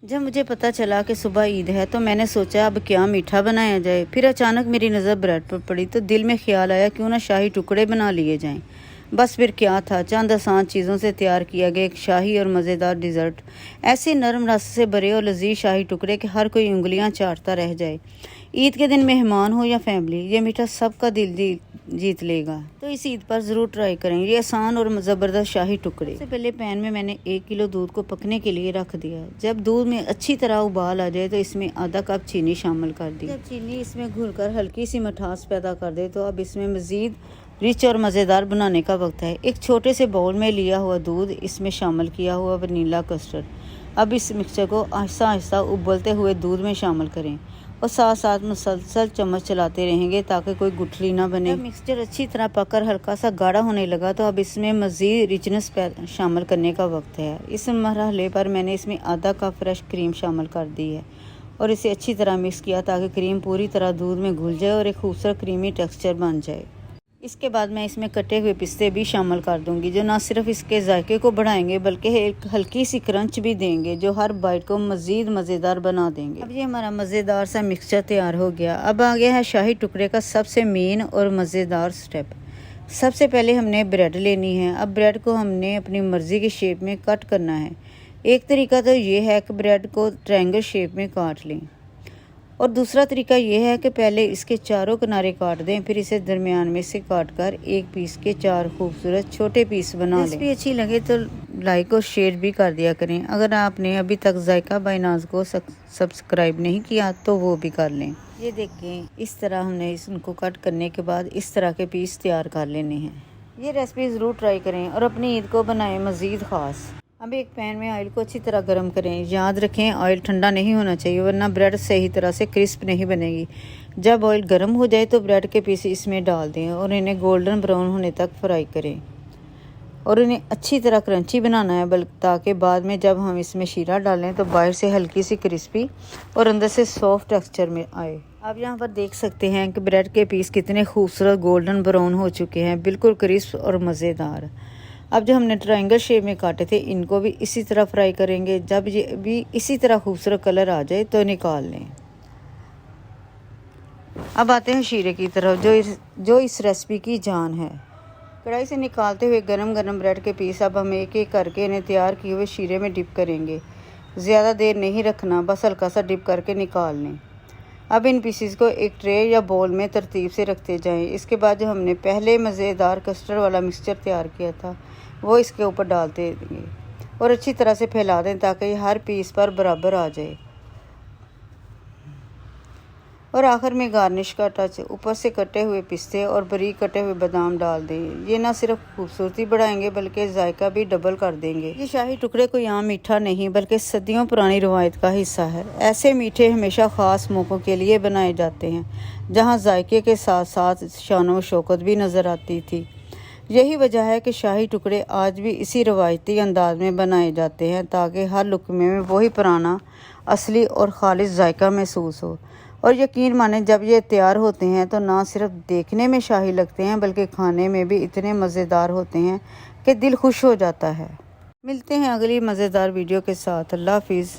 जब मुझे पता चला कि सुबह ईद है तो मैंने सोचा अब क्या मीठा बनाया जाए। फिर अचानक मेरी नज़र ब्रेड पर पड़ी तो दिल में ख्याल आया क्यों ना शाही टुकड़े बना लिए जाएं। बस फिर क्या था, चंद आसान चीज़ों से तैयार किया गया एक शाही और मज़ेदार डिज़र्ट। ऐसे नरम रस से भरे और लजीज शाही टुकड़े कि हर कोई उंगलियां चाटता रह जाए। ईद के दिन मेहमान हो या फैमिली, ये मीठा सबका दिल जीत लेगा। तो इस ईद पर ज़रूर ट्राई करें ये आसान और ज़बरदस्त शाही टुकड़े। सबसे पहले पैन में मैंने 1 किलो दूध को पकने के लिए रख दिया। जब दूध में अच्छी तरह उबाल आ जाए तो इसमें आधा कप चीनी शामिल कर दी। जब चीनी इसमें घुलकर हल्की सी मिठास पैदा कर दे तो अब इसमें मज़ीद रिच और मज़ेदार बनाने का वक्त है। एक छोटे से बाउल में लिया हुआ दूध, इसमें शामिल किया हुआ वनीला कस्टर्ड। अब इस मिक्सचर को आहिस्ता आहिस्ता उबलते हुए दूध में शामिल करें और साथ साथ मुसलसल चम्मच चलाते रहेंगे ताकि कोई गुठली ना बने। जब मिक्सचर अच्छी तरह पककर हल्का सा गाढ़ा होने लगा तो अब इसमें मज़ीद रिचनेस शामिल करने का वक्त है। इस मरहले पर मैंने इसमें आधा कप फ्रेश क्रीम शामिल कर दी है और इसे अच्छी तरह मिक्स किया ताकि क्रीम पूरी तरह दूध में घुल जाए और एक खूबसूरत क्रीमी टेक्सचर बन जाए। इसके बाद मैं इसमें कटे हुए पिस्ते भी शामिल कर दूंगी जो ना सिर्फ इसके जायके को बढ़ाएंगे बल्कि एक हल्की सी क्रंच भी देंगे जो हर बाइट को मज़ीद मज़ेदार बना देंगे। अब ये हमारा मज़ेदार सा मिक्सचर तैयार हो गया। अब आ गया है शाही टुकड़े का सबसे मेन और मज़ेदार स्टेप। सबसे पहले हमने ब्रेड लेनी है। अब ब्रेड को हमने अपनी मर्ज़ी की शेप में कट करना है। एक तरीका तो ये है कि ब्रेड को ट्रायंगल शेप में काट लें और दूसरा तरीका यह है कि पहले इसके चारों किनारे काट दें, फिर इसे दरमियान में से काटकर एक पीस के 4 खूबसूरत छोटे पीस बना लें। रेसिपी अच्छी लगे तो लाइक और शेयर भी कर दिया करें। अगर आपने अभी तक जायका बाय नाज को सब्सक्राइब नहीं किया तो वो भी कर लें। ये देखें, इस तरह हमने इनको कट करने के बाद इस तरह के पीस तैयार कर लेने हैं। ये रेसिपी ज़रूर ट्राई करें और अपनी ईद को बनाएं मज़ीद ख़ास। अब एक पैन में ऑयल को अच्छी तरह गर्म करें। याद रखें ऑयल ठंडा नहीं होना चाहिए वरना ब्रेड सही तरह से क्रिस्प नहीं बनेगी। जब ऑयल गर्म हो जाए तो ब्रेड के पीस इसमें डाल दें और इन्हें गोल्डन ब्राउन होने तक फ्राई करें और इन्हें अच्छी तरह क्रंची बनाना है ताकि बाद में जब हम इसमें शीरा डालें तो बाहर से हल्की सी क्रिस्पी और अंदर से सॉफ्ट टेक्सचर में आए। आप यहाँ पर देख सकते हैं कि ब्रेड के पीस कितने खूबसूरत गोल्डन ब्राउन हो चुके हैं, बिल्कुल क्रिस्प और मज़ेदार। अब जो हमने ट्रायंगल शेप में काटे थे इनको भी इसी तरह फ्राई करेंगे। जब ये भी इसी तरह खूबसूरत कलर आ जाए तो निकाल लें। अब आते हैं शीरे की तरफ जो इस रेसिपी की जान है। कढ़ाई से निकालते हुए गरम गरम ब्रेड के पीस अब हम एक एक करके इन्हें तैयार किए हुए शीरे में डिप करेंगे। ज़्यादा देर नहीं रखना, बस हल्का सा डिप करके निकाल लें। अब इन पीसीस को एक ट्रे या बोल में तरतीब से रखते जाएं। इसके बाद जो हमने पहले मज़ेदार कस्टर्ड वाला मिक्सचर तैयार किया था वो इसके ऊपर डालते देंगे और अच्छी तरह से फैला दें ताकि हर पीस पर बराबर आ जाए। और आखिर में गार्निश का टच, ऊपर से कटे हुए पिस्ते और बारीक कटे हुए बादाम डाल दें। ये ना सिर्फ खूबसूरती बढ़ाएंगे बल्कि जायका भी डबल कर देंगे। ये शाही टुकड़े कोई आम मीठा नहीं बल्कि सदियों पुरानी रवायत का हिस्सा है। ऐसे मीठे हमेशा ख़ास मौक़ों के लिए बनाए जाते हैं जहाँ जायके के साथ साथ शान व शौकत भी नज़र आती थी। यही वजह है कि शाही टुकड़े आज भी इसी रवायती अंदाज में बनाए जाते हैं ताकि हर लुकमे में वही पुराना असली और खालिस जायका महसूस हो। और यकीन माने जब ये तैयार होते हैं तो ना सिर्फ देखने में शाही लगते हैं बल्कि खाने में भी इतने मज़ेदार होते हैं कि दिल खुश हो जाता है। मिलते हैं अगली मज़ेदार वीडियो के साथ। अल्लाह हाफिज़।